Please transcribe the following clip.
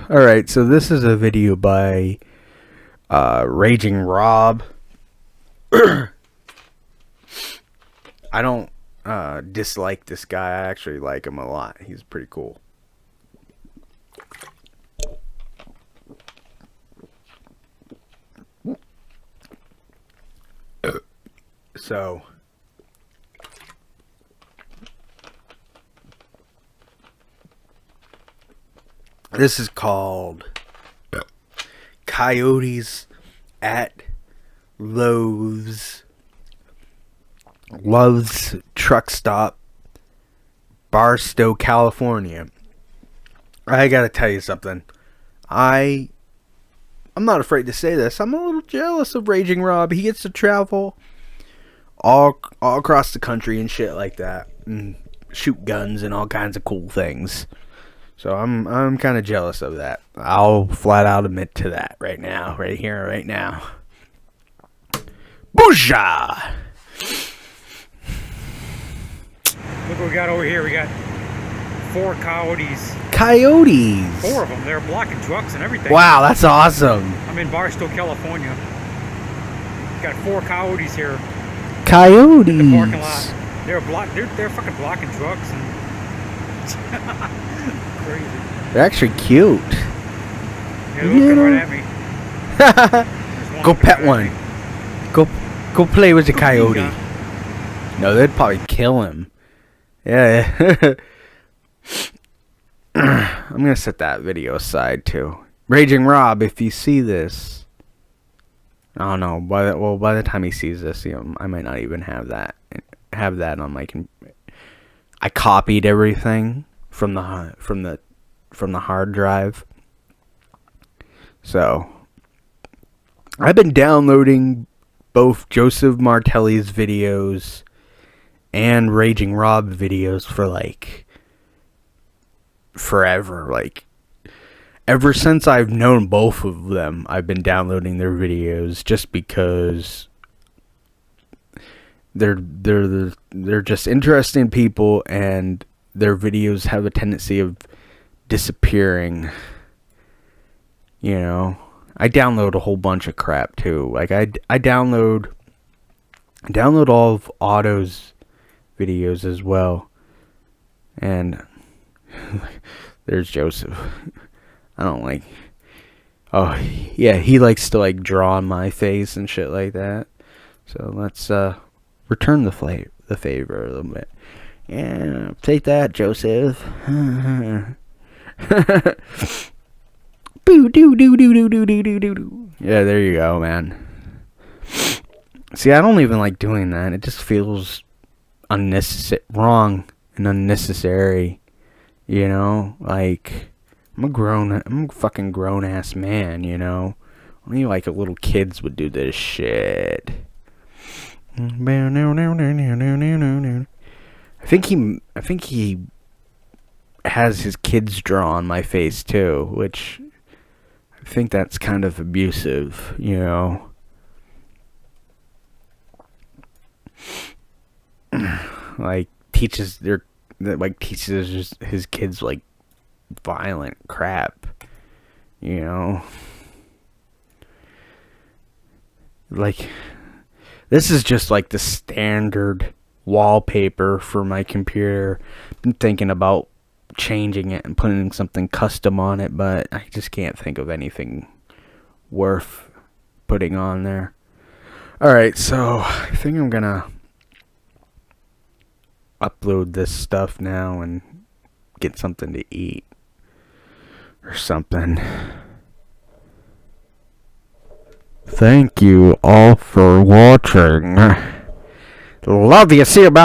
Alright, so this is a video by Raging Rob. I don't dislike this guy. I actually like him a lot. He's pretty cool. So this is called Coyotes at Love's truck stop, Barstow, California. I gotta tell you something. I'm not afraid to say this. I'm a little jealous of Raging Rob. He gets to travel all across the country and shit like that, and shoot guns and all kinds of cool things. So I'm kind of jealous of that. I'll flat out admit to that right now, right here, right now. Boosha! Look what we got over here. We got 4 coyotes. Coyotes! 4 of them. They're blocking trucks and everything. Wow, that's awesome. I'm in Barstow, California. Got 4 coyotes here. Coyotes! In the parking lot. They're fucking blocking trucks and crazy. They're actually cute. Yeah, they're looking right at me. Go pet one. Go play with the coyote. No, they'd probably kill him. Yeah. I'm gonna set that video aside too. Raging Rob, if you see this, I don't know. By the time he sees this, I might not even have that on my. I copied everything from the hard drive. So I've been downloading both Joseph Martelli's videos and Raging Rob videos for like forever. Like ever since I've known both of them, I've been downloading their videos just because they're just interesting people, and their videos have a tendency of disappearing. You know, I download a whole bunch of crap too. Like I download all of Otto's videos as well. And there's Joseph. I don't like. Oh yeah, he likes to like draw on my face and shit like that. So let's return the favor a little bit. Yeah, take that, Joseph. Boo doo doo doo doo doo doo doo doo. Yeah, there you go, man. See, I don't even like doing that. It just feels wrong and unnecessary. You know, like I'm a fucking grown ass man. You know, only like little kids would do this shit. I think he has his kids draw on my face too, which I think that's kind of abusive, you know. Like teaches his kids like violent crap, you know. Like this is just like the standard wallpaper for my computer. Been thinking about changing it and putting something custom on it, but I just can't think of anything worth putting on there. Alright, so I think I'm gonna upload this stuff now and get something to eat or something. Thank you all for watching. Love you. See you. Bye.